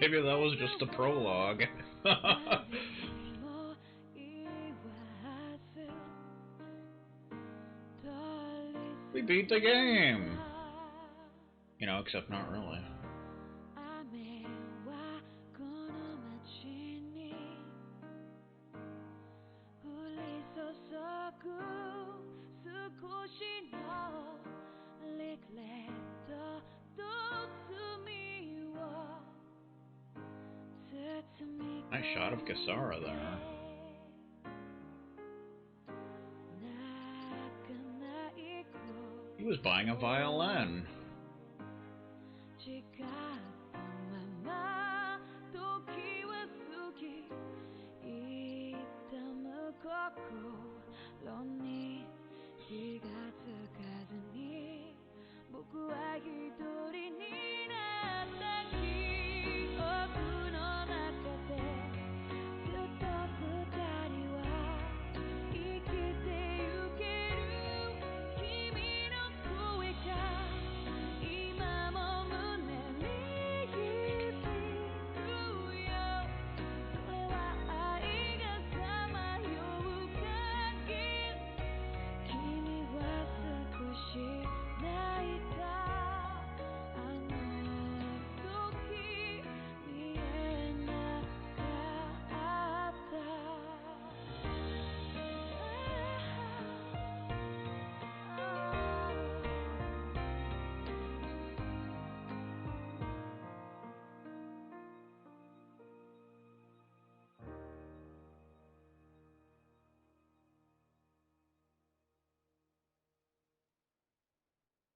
Maybe that was just the prologue. We beat the game! You know, except not really. Nice shot of Kasara there. He was buying a violin.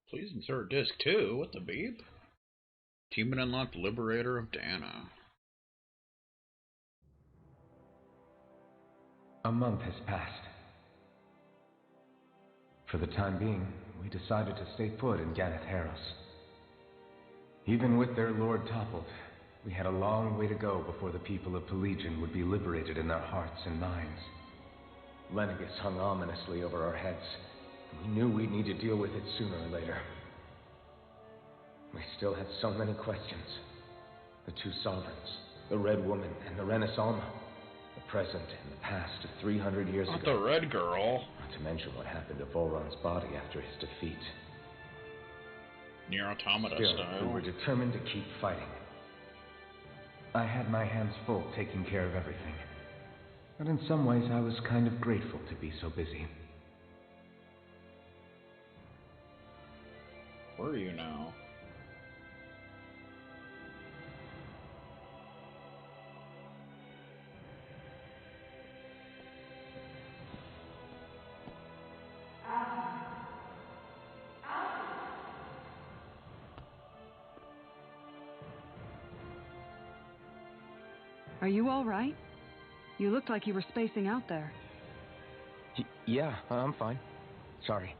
Please insert disc 2. What the beep? Achievement unlocked, Liberator of Dana. A month has passed. For the time being, we decided to stay put in Ganath Haros. Even with their lord toppled, we had a long way to go before the people of Pelegion would be liberated in their hearts and minds. Lenegus hung ominously over our heads, and we knew we'd need to deal with it sooner or later. We still had so many questions. The two sovereigns, the Red Woman and the Renaissance, the present and the past of 300 years ago. Not the Red Girl. Not to mention what happened to Volron's body after his defeat. Near Automata Still, style. we were determined to keep fighting. I had my hands full taking care of everything. But in some ways I was kind of grateful to be so busy. Where are you now? Are you all right? You looked like you were spacing out there. Yeah, I'm fine. Sorry.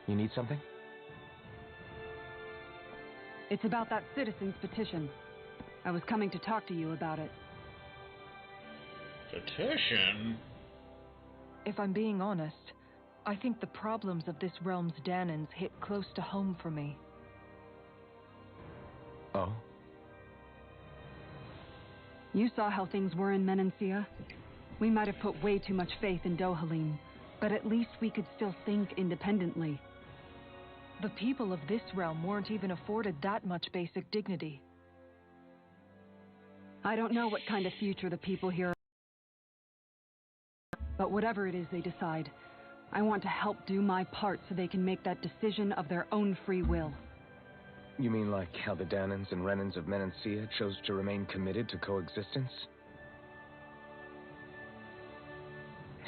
You need something? It's about that citizen's petition. I was coming to talk to you about it. Petition? If I'm being honest, I think the problems of this realm's Danans hit close to home for me. Oh? You saw how things were in Menancia. We might have put way too much faith in Dohalim, but at least we could still think independently. The people of this realm weren't even afforded that much basic dignity. I don't know what kind of future the people here are, but whatever it is they decide, I want to help do my part so they can make that decision of their own free will. You mean like how the Danans and Renans of Menancia chose to remain committed to coexistence?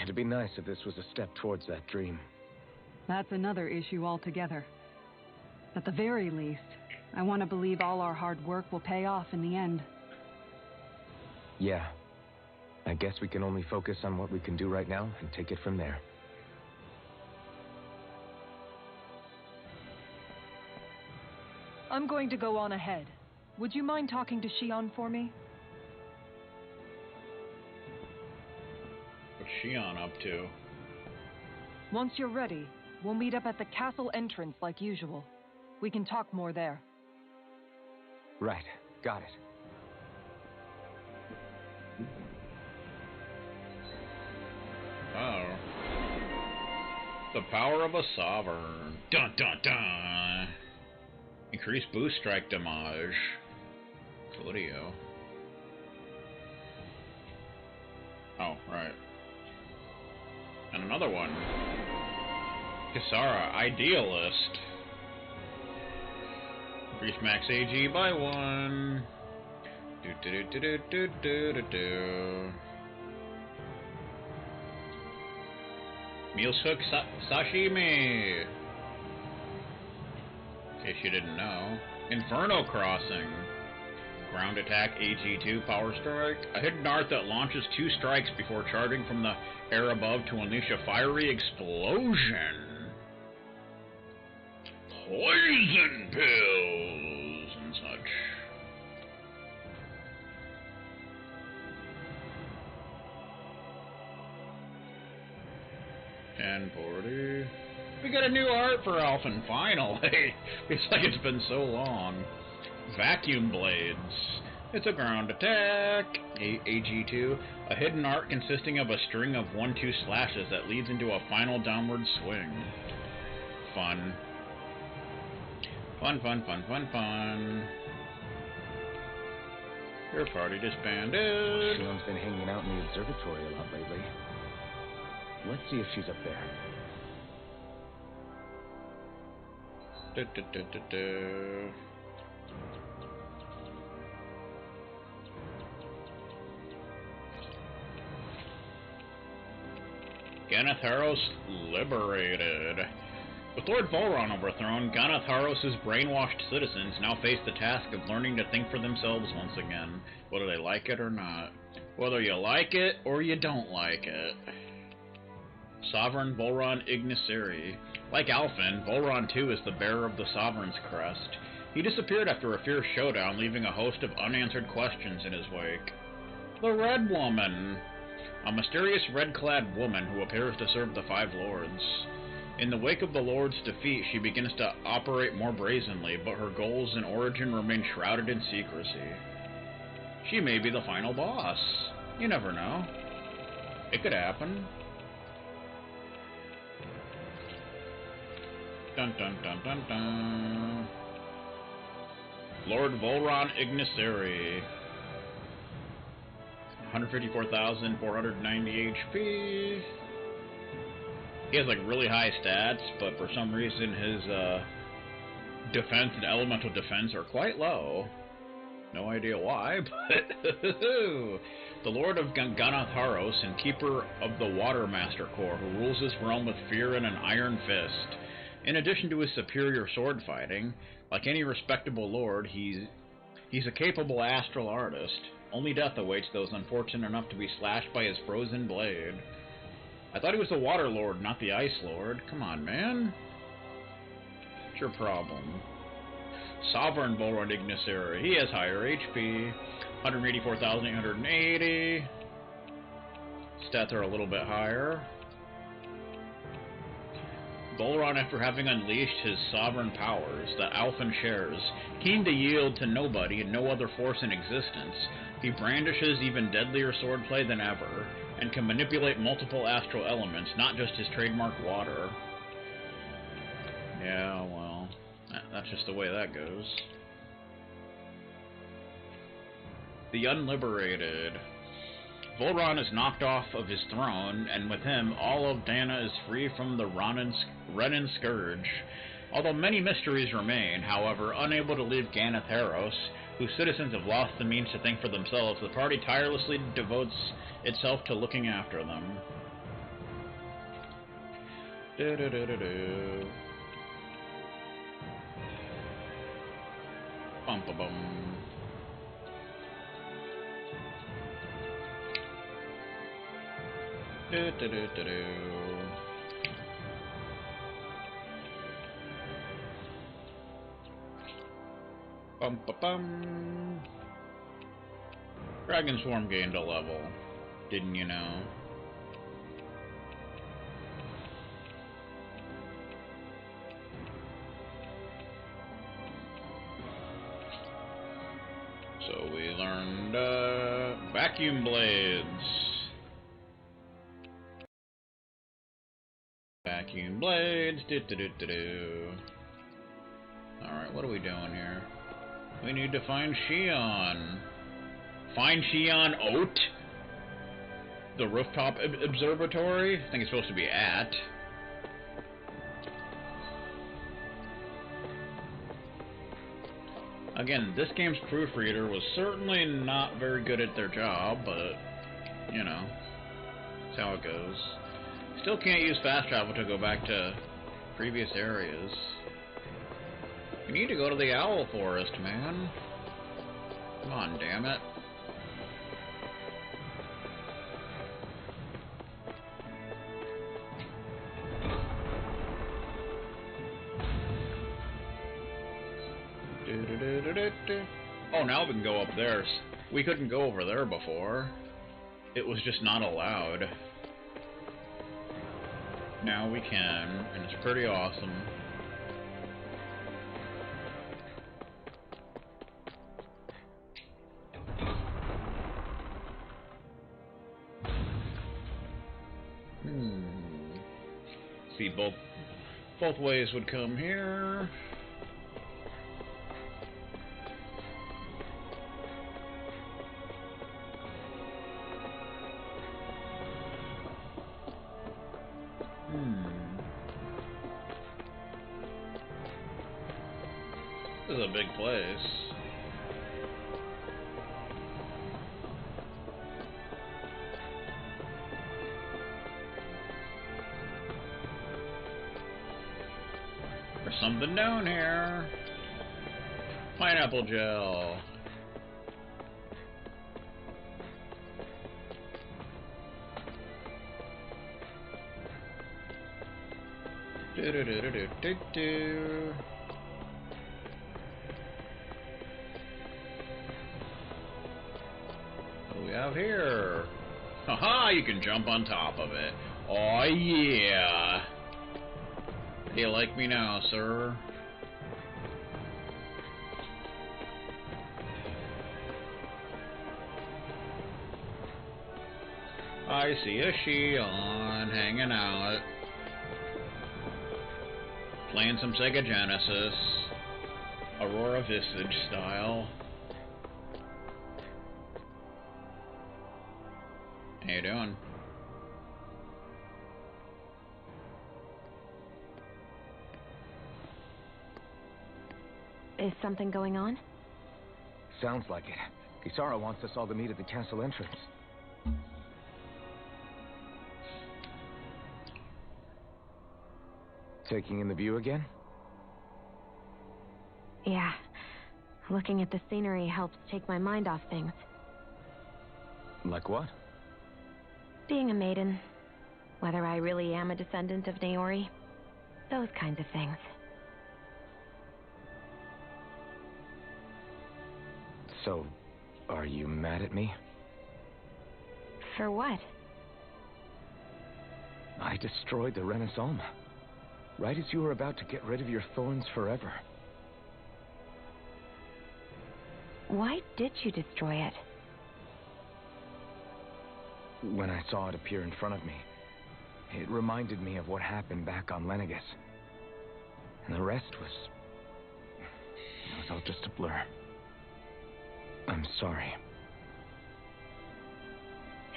It'd be nice if this was a step towards that dream. That's another issue altogether. At the very least, I want to believe all our hard work will pay off in the end. Yeah. I guess we can only focus on what we can do right now and take it from there. I'm going to go on ahead. Would you mind talking to Shion for me? What's Shion up to? Once you're ready, we'll meet up at the castle entrance like usual. We can talk more there. Right, got it. Oh. The power of a sovereign. Dun dun dun! Increased boost strike damage. Coolio. Oh, right. And another one. Kisara, Idealist. Increase max AG by 1. Do do do do do do do do. Meals Hook Sashimi! In case you didn't know. Inferno Crossing. Ground Attack AG2 Power Strike. A hidden art that launches 2 strikes before charging from the air above to unleash a fiery explosion. Poison pills and such. $10.40. We got a new art for Alphen, finally! It's like it's been so long. Vacuum Blades. It's a ground attack. AG2. A hidden art consisting of a string of 1-2 slashes that leads into a final downward swing. Fun. Fun, fun, fun, fun, fun. Your party disbanded. Shion's been hanging out in the observatory a lot lately. Let's see if she's up there. Ganatharos liberated. With Lord Volron overthrown, Ganatharos' brainwashed citizens now face the task of learning to think for themselves once again, whether they like it or not. Whether you like it or you don't like it. Sovereign Volron Ignisiri. Like Alphen, Volron too is the bearer of the Sovereign's crest. He disappeared after a fierce showdown, leaving a host of unanswered questions in his wake. The Red Woman. A mysterious red-clad woman who appears to serve the Five Lords. In the wake of the Lord's defeat, she begins to operate more brazenly, but her goals and origin remain shrouded in secrecy. She may be the final boss. You never know. It could happen. Dun dun dun dun dun. Lord Volron Ignisiri. 154,490 HP. He has like really high stats, but for some reason his defense and elemental defense are quite low. No idea why, but the Lord of Ganatharos and Keeper of the Water Master Core, who rules this realm with fear and an iron fist. In addition to his superior sword fighting, like any respectable lord, he's a capable astral artist. Only death awaits those unfortunate enough to be slashed by his frozen blade. I thought he was the Water Lord, not the Ice Lord. Come on, man. What's your problem? Sovereign Volron Ignisiri. He has higher HP. 184,880. Stats are a little bit higher. Volron, after having unleashed his sovereign powers that Alphen shares, keen to yield to nobody and no other force in existence, he brandishes even deadlier swordplay than ever, and can manipulate multiple astral elements, not just his trademark water. Yeah, well, that's just the way that goes. The Unliberated. Volron is knocked off of his throne, and with him, all of Dana is free from the Renan Scourge. Although many mysteries remain, however, unable to leave Ganatharos, whose citizens have lost the means to think for themselves, the party tirelessly devotes itself to looking after them. Bum-ba-bum. Bum-ba-bum. Dragon Swarm gained a level. Didn't you know? So we learned vacuum blades. Vacuum blades. Alright, what are we doing here? We need to find Shion. Find Shion Oat? The rooftop observatory? I think it's supposed to be at. Again, this game's proofreader was certainly not very good at their job, but, you know, that's how it goes. Still can't use fast travel to go back to previous areas. We need to go to the Owl Forest, man. Come on, damn it. Oh, now we can go up there. We couldn't go over there before. It was just not allowed. Now we can, and it's pretty awesome. See, both ways would come here. This is a big place. There's something down here. Pineapple gel. Do-do-do-do-do-do-do. What do we have here? Haha, you can jump on top of it. Oh yeah. Do you like me now, sir? I see a Shion hanging out. Playing some Sega Genesis. Aurora Visage style. How you doing? Is something going on? Sounds like it. Kisara wants us all to meet at the castle entrance. Taking in the view again? Yeah. Looking at the scenery helps take my mind off things. Like what? Being a maiden. Whether I really am a descendant of Naori. Those kinds of things. So, are you mad at me? For what? I destroyed the Renaissance. Right as you were about to get rid of your thorns forever. Why did you destroy it? When I saw it appear in front of me, it reminded me of what happened back on Lenegus. And the rest was... it was all just a blur. I'm sorry.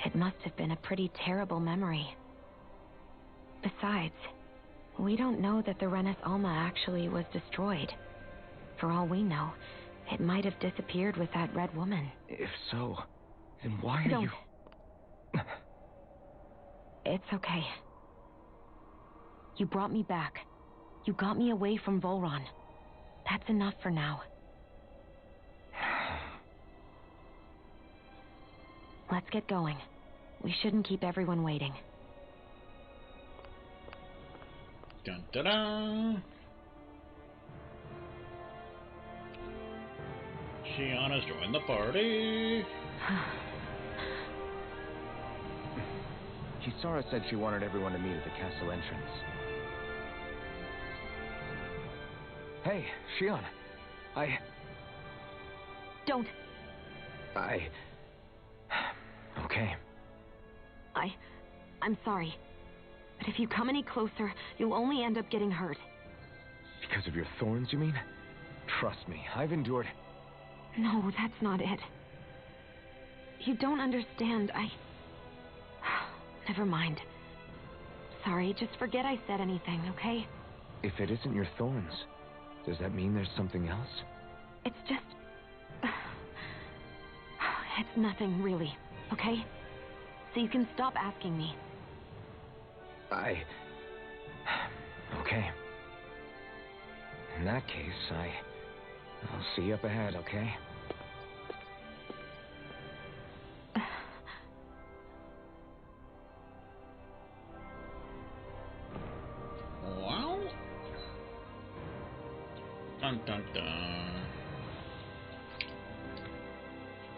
It must have been a pretty terrible memory. Besides, we don't know that the Renis Alma actually was destroyed. For all we know, it might have disappeared with that red woman. If so, then why are you... It's okay. You brought me back. You got me away from Volron. That's enough for now. Let's get going. We shouldn't keep everyone waiting. Dun da da. Shiana's joined the party. Kisara said she wanted everyone to meet at the castle entrance. Hey, Shion. Don't. Okay. I'm sorry. But if you come any closer, you'll only end up getting hurt. Because of your thorns, you mean? Trust me, I've endured... No, that's not it. You don't understand. Never mind. Sorry, just forget I said anything, okay? If it isn't your thorns, does that mean there's something else? It's just... It's nothing, really, okay? So you can stop asking me. Okay. In that case, I'll see you up ahead, okay? Well... Dun dun dun.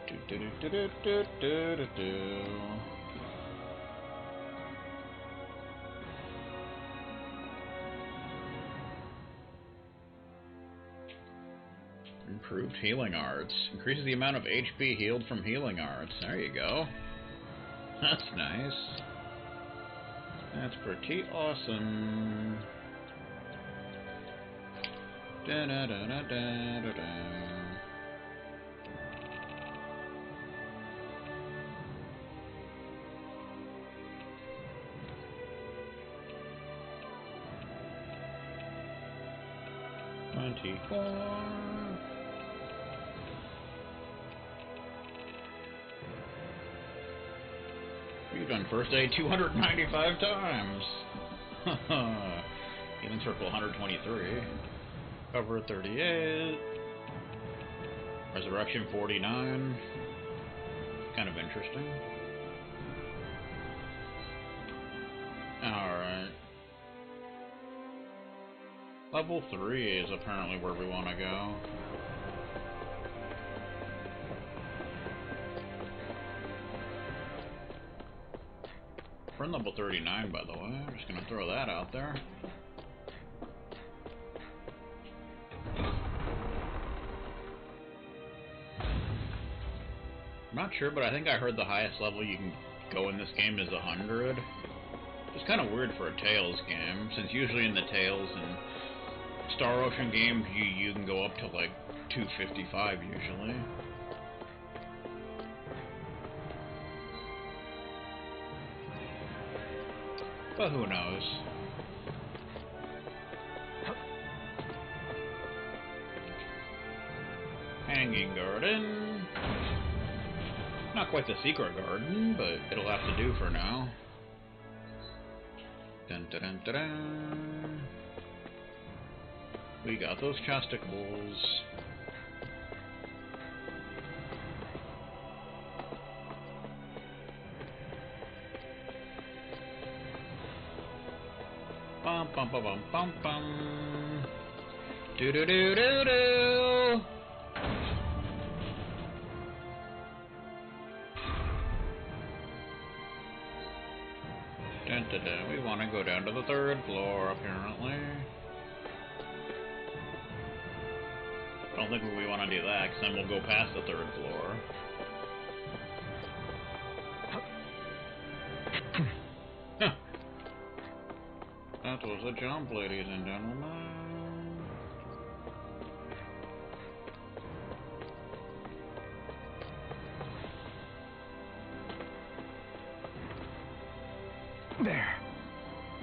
Do do do do do do do do. Improved healing arts. Increases the amount of HP healed from healing arts. There you go. That's nice. That's pretty awesome. Da da da da da da da. You've done first aid 295 times. Healing circle 123. Cover 38. Resurrection 49. Kind of interesting. Alright. Level 3 is apparently where we want to go. We're in level 39, by the way. I'm just gonna throw that out there. I'm not sure, but I think I heard the highest level you can go in this game is 100. It's kind of weird for a Tales game, since usually in the Tales and Star Ocean games you can go up to like 255 usually. But who knows? Hanging garden. Not quite the secret garden, but it'll have to do for now. Dun dun dun dun dun. We got those chasticles. Bum bum bum bum bum bum. Do do do do do. Dun, dun, dun. We want to go down to the 3rd floor, apparently. I don't think we want to do that, because then we'll go past the 3rd floor. That was a jump, ladies and gentlemen. There.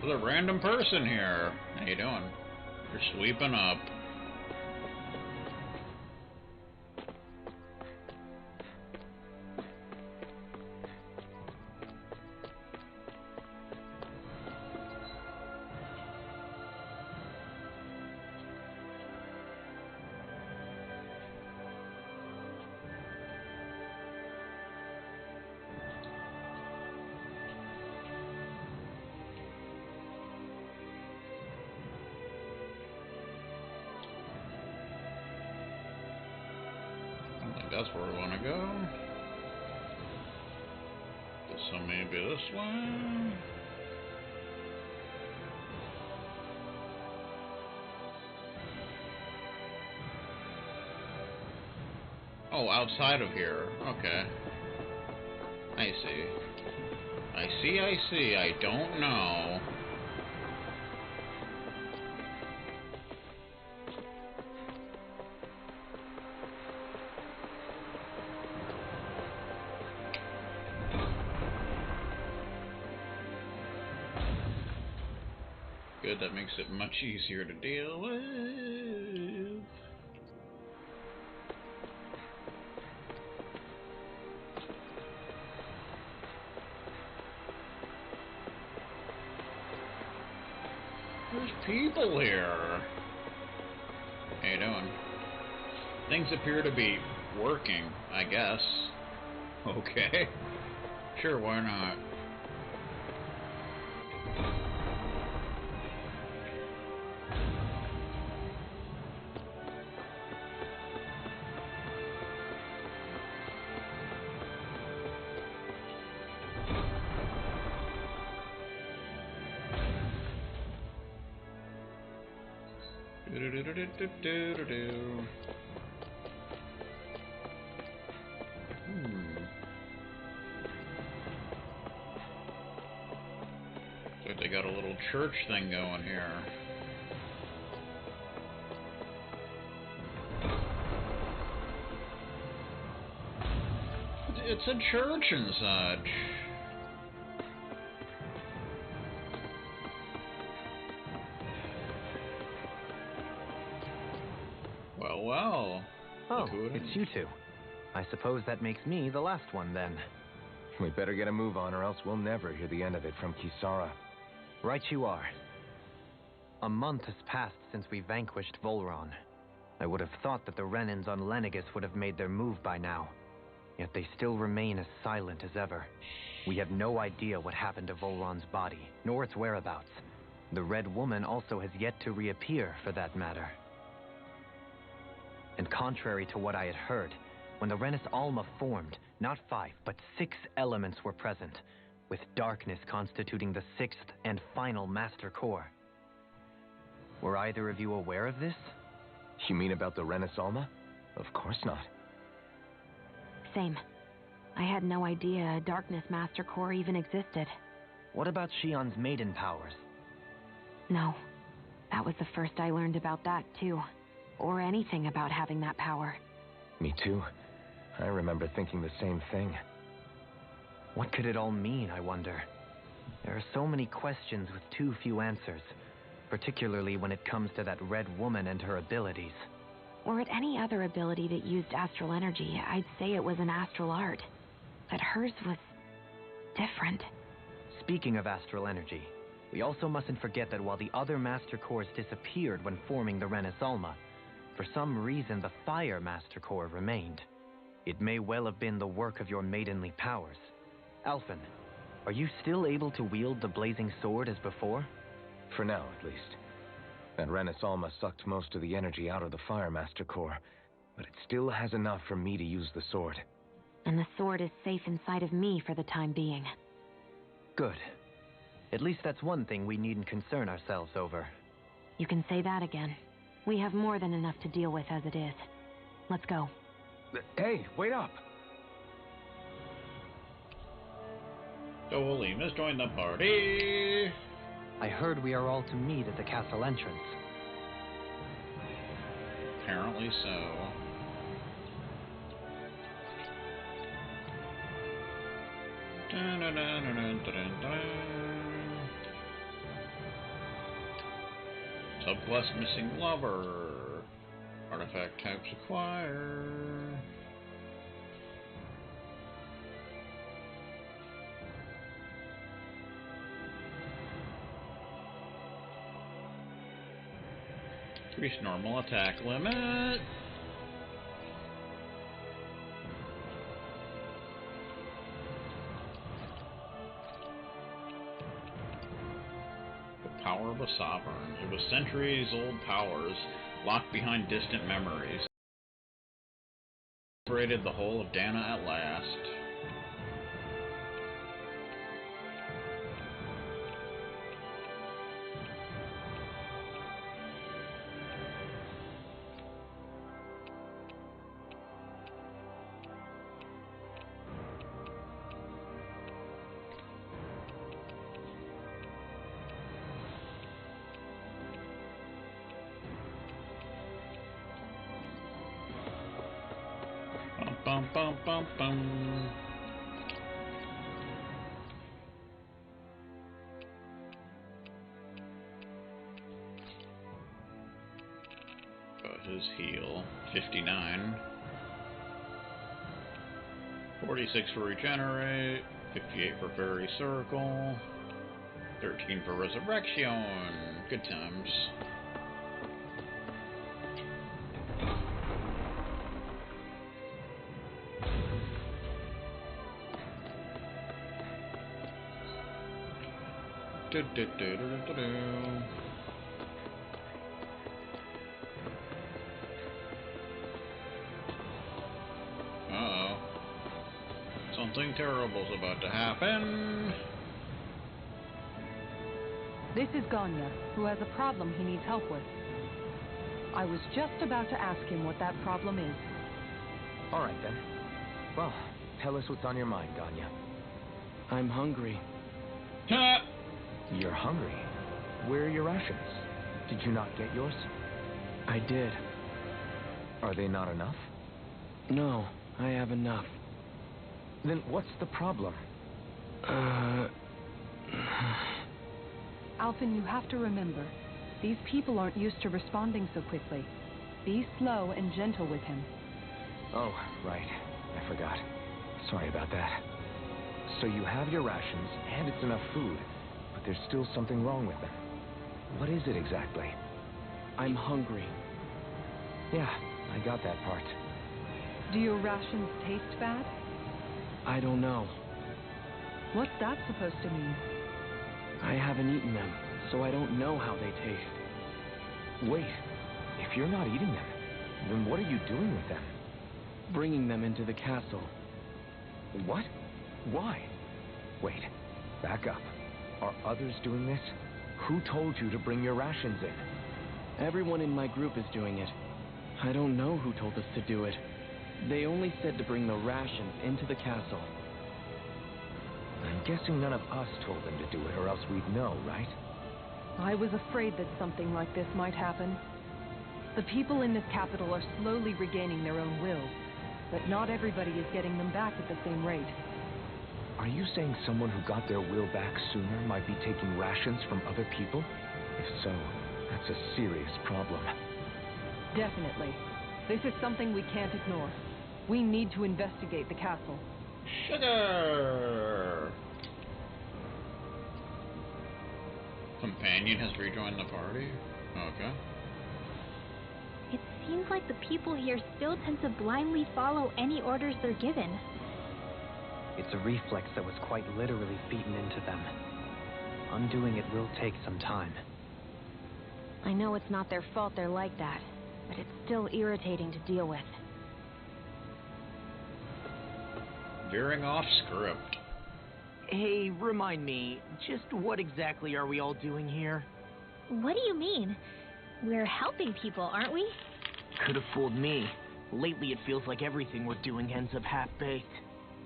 There's a random person here. How you doing? You're sweeping up. That's where we want to go. So maybe this way. Oh, outside of here. Okay. I see. I see. I don't know. Good, that makes it much easier to deal with. There's people here. How you doing? Things appear to be working, I guess. Okay. Sure, why not? Looks like they got a little church thing going here. It's a church and such. Well. Oh, it's you two. I suppose that makes me the last one, then. We better get a move on, or else we'll never hear the end of it from Kisara. Right you are. A month has passed since we vanquished Volron. I would have thought that the Renans on Lenegis would have made their move by now. Yet they still remain as silent as ever. We have no idea what happened to Volron's body, nor its whereabouts. The Red Woman also has yet to reappear, for that matter. And contrary to what I had heard, when the Renis Alma formed, not 5, but 6 elements were present, with darkness constituting the 6th and final master core. Were either of you aware of this? You mean about the Renis Alma? Of course not. Same. I had no idea a darkness master core even existed. What about Shion's maiden powers? No. That was the first I learned about that, too. Or anything about having that power. Me too. I remember thinking the same thing. What could it all mean, I wonder? There are so many questions with too few answers, particularly when it comes to that Red Woman and her abilities. Or at any other ability that used astral energy, I'd say it was an astral art. But hers was different. Speaking of astral energy, we also mustn't forget that while the other Master Cores disappeared when forming the Renis Alma, for some reason the Fire Master Core remained. It may well have been the work of your maidenly powers. Alphen, are you still able to wield the blazing sword as before? For now, at least. That Renis Alma sucked most of the energy out of the Fire Master Core, but it still has enough for me to use the sword. And the sword is safe inside of me for the time being. Good. At least that's one thing we needn't concern ourselves over. You can say that again. We have more than enough to deal with as it is. Let's go. Hey, wait up! Dohalim has joined the party! I heard we are all to meet at the castle entrance. Apparently so. Subquest missing lover. Artifact types acquired. Increase normal attack limit. The power of a sovereign. It was centuries-old powers locked behind distant memories. Liberated the whole of Dana at last. Bum bum bum bum. His heal 59, 46 for regenerate, 58 for fairy circle, 13 for resurrection. Good times. Do, do, do, do, do, do. Something terrible's about to happen. This is Ganya, who has a problem he needs help with. I was just about to ask him what that problem is. All right, then. Well, tell us what's on your mind, Ganya. I'm hungry. Ha! You're hungry? Where are your rations? Did you not get yours? I did. Are they not enough? No, I have enough. Then what's the problem? Alphen, you have to remember, these people aren't used to responding so quickly. Be slow and gentle with him. Oh, right. I forgot. Sorry about that. So you have your rations, and it's enough food, but there's still something wrong with them. What is it exactly? I'm hungry. Yeah, I got that part. Do your rations taste bad? I don't know. What's that supposed to mean? I haven't eaten them, so I don't know how they taste. Wait, if you're not eating them, then what are you doing with them? Bringing them into the castle. What? Why? Wait, back up. Are others doing this? Who told you to bring your rations in? Everyone in my group is doing it. I don't know who told us to do it. They only said to bring the rations into the castle. I'm guessing none of us told them to do it, or else we'd know, right? I was afraid that something like this might happen. The people in this capital are slowly regaining their own wills, but not everybody is getting them back at the same rate. Are you saying someone who got their will back sooner might be taking rations from other people? If so, that's a serious problem. Definitely. This is something we can't ignore. We need to investigate the castle. Sugar! Companion has rejoined the party? Okay. It seems like the people here still tend to blindly follow any orders they're given. It's a reflex that was quite literally beaten into them. Undoing it will take some time. I know it's not their fault they're like that, but it's still irritating to deal with. Veering off script. Hey, remind me, just what exactly are we all doing here? What do you mean? We're helping people, aren't we? Could have fooled me. Lately it feels like everything we're doing ends up half-baked.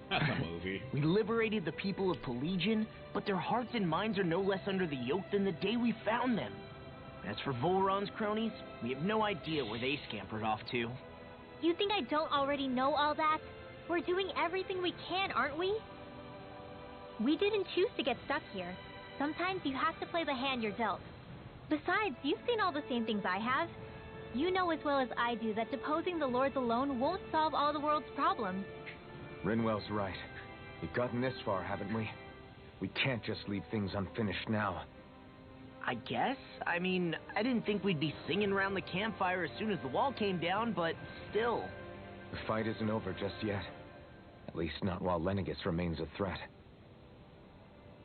That's a movie. We liberated the people of Pelegion, but their hearts and minds are no less under the yoke than the day we found them. As for Volron's cronies, we have no idea where they scampered off to. You think I don't already know all that? We're doing everything we can, aren't we? We didn't choose to get stuck here. Sometimes you have to play the hand you're dealt. Besides, you've seen all the same things I have. You know as well as I do that deposing the lords alone won't solve all the world's problems. Rinwell's right. We've gotten this far, haven't we? We can't just leave things unfinished now. I guess? I mean, I didn't think we'd be singing around the campfire as soon as the wall came down, but still. The fight isn't over just yet. At least not while Lenegis remains a threat.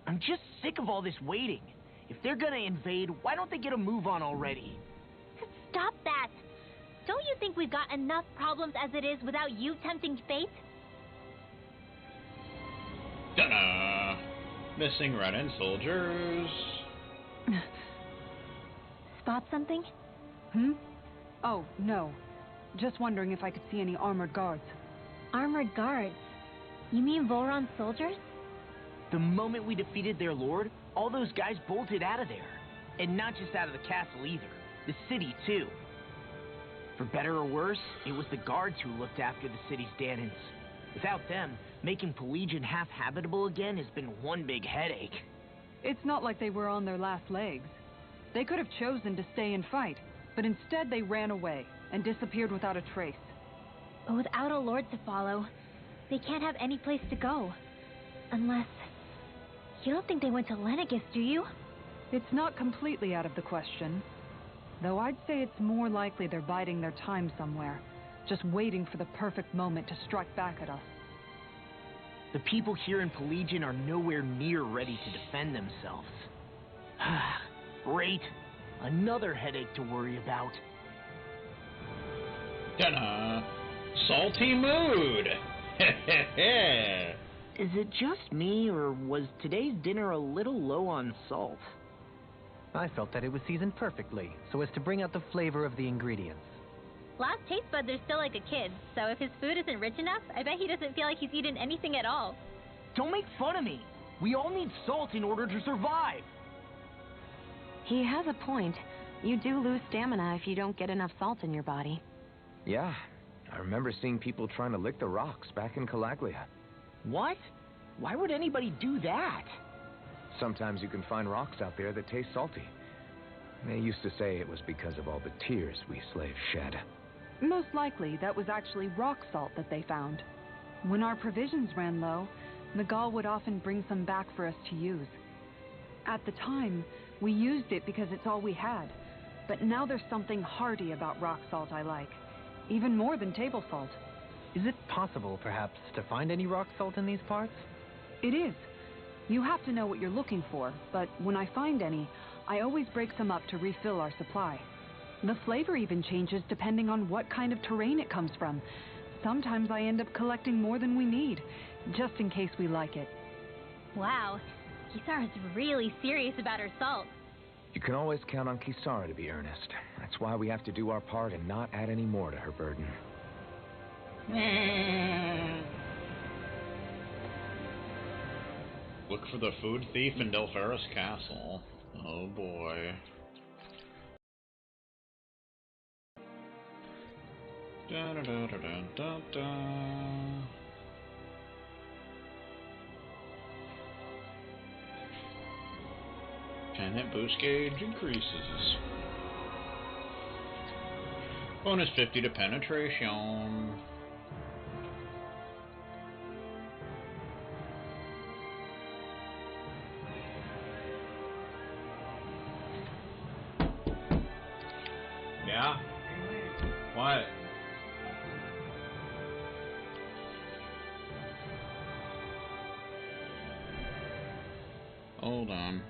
I'm just sick of all this waiting. If they're gonna invade, why don't they get a move on already? Stop that! Don't you think we've got enough problems as it is without you tempting fate? Ta-da! Missing Renin soldiers. Spot something? Oh, no. Just wondering if I could see any armored guards. Armored guards? You mean Volron's soldiers? The moment we defeated their lord, all those guys bolted out of there. And not just out of the castle either. The city, too. For better or worse, it was the guards who looked after the city's Danans. Without them, making Pelegion half-habitable again has been one big headache. It's not like they were on their last legs. They could have chosen to stay and fight, but instead they ran away and disappeared without a trace. But without a lord to follow, they can't have any place to go. Unless... You don't think they went to Lenegis, do you? It's not completely out of the question. Though I'd say it's more likely they're biding their time somewhere, just waiting for the perfect moment to strike back at us. The people here in Pelegion are nowhere near ready to defend themselves. Great. Another headache to worry about. Ta-da! Salty mood! Is it just me, or was today's dinner a little low on salt? I felt that it was seasoned perfectly, so as to bring out the flavor of the ingredients. Last taste buds are still like a kid, so if his food isn't rich enough, I bet he doesn't feel like he's eaten anything at all. Don't make fun of me! We all need salt in order to survive! He has a point. You do lose stamina if you don't get enough salt in your body. Yeah, I remember seeing people trying to lick the rocks back in Calaglia. What? Why would anybody do that? Sometimes you can find rocks out there that taste salty. They used to say it was because of all the tears we slaves shed. Most likely, that was actually rock salt that they found. When our provisions ran low, Nagal would often bring some back for us to use. At the time, we used it because it's all we had. But now there's something hearty about rock salt I like. Even more than table salt. Is it possible, perhaps, to find any rock salt in these parts? It is. You have to know what you're looking for, but when I find any, I always break some up to refill our supply. The flavor even changes depending on what kind of terrain it comes from. Sometimes I end up collecting more than we need, just in case we like it. Wow, Kisara's really serious about her salt. You can always count on Kisara to be earnest. That's why we have to do our part and not add any more to her burden. Look for the food thief in Delpharis Castle. Oh boy. Da da da da da da. Hit boost gauge increases. Bonus 50 to penetration. Yeah? What? Hold on.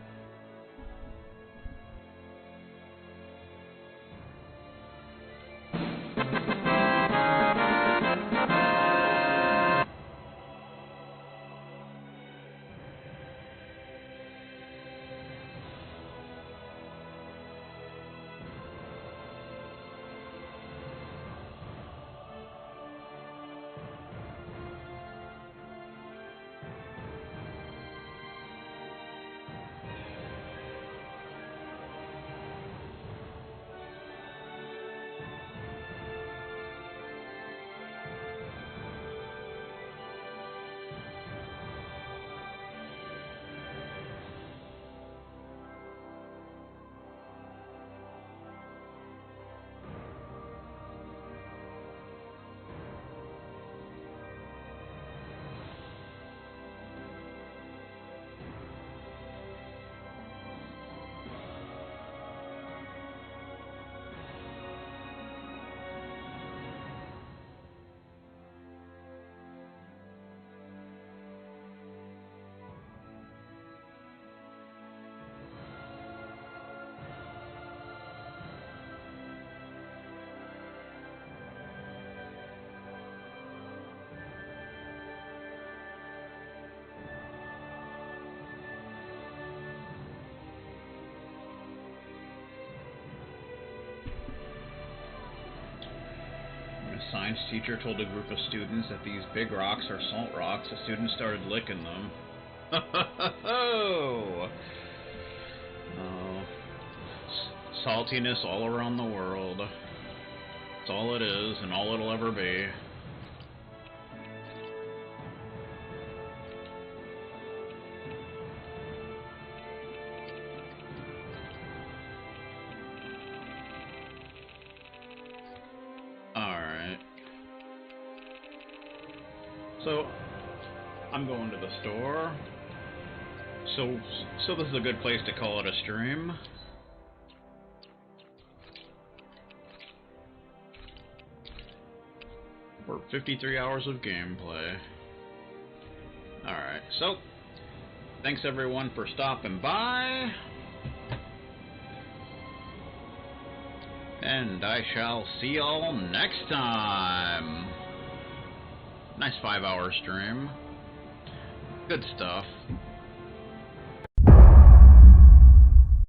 A science teacher told a group of students that these big rocks are salt rocks. The students started licking them. Oh, saltiness all around the world. That's all it is, and all it'll ever be. Alright. So, I'm going to the store. So this is a good place to call it a stream. For 53 hours of gameplay. Alright, so thanks everyone for stopping by. And I shall see y'all next time. Nice 5-hour stream. Good stuff.